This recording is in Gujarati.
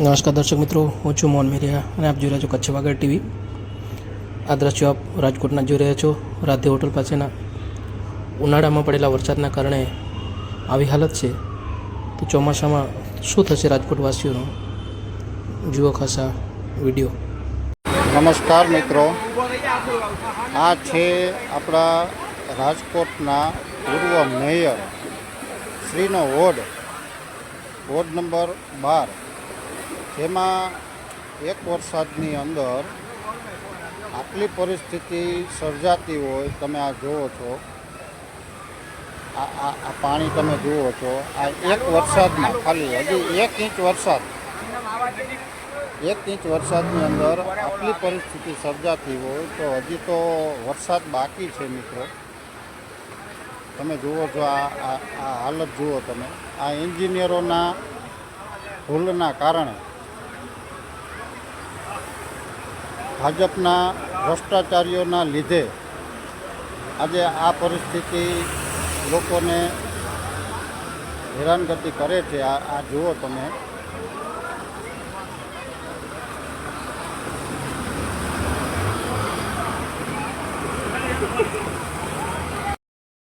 નમસ્કાર દર્શક મિત્રો, હું છું મોહન મેરિયા અને આપ જોઈ રહ્યા છો કચ્છ વાગડ ટીવી. આ દ્રશ્યો આપ રાજકોટના જોઈ રહ્યા છો. રાધે હોટલ પાસેના ઉનાળામાં પડેલા વરસાદના કારણે આવી હાલત છે. તો ચોમાસામાં શું થશે રાજકોટવાસીઓનો, જુઓ ખાસ આ વિડીયો. નમસ્કાર મિત્રો, આ છે આપણા રાજકોટના પૂર્વ મેયર શ્રીનો વોર્ડ નંબર 12, જેમાં એક વરસાદની અંદર આટલી પરિસ્થિતિ સર્જાતી હોય. તમે આ જુઓ છો, આ પાણી તમે જુઓ છો. આ એક વરસાદમાં ખાલી હજી 1 ઇંચ વરસાદની અંદર આટલી પરિસ્થિતિ સર્જાતી હોય તો હજી તો વરસાદ બાકી છે મિત્રો. તમે જુઓ છો, આ હાલત જુઓ તમે. આ એન્જિનિયરોના ભૂલના કારણે, ભાજપના ભ્રષ્ટાચારીઓના લીધે આજે આ પરિસ્થિતિ લોકોને હેરાનગતિ કરે છે. આ જુઓ તમે.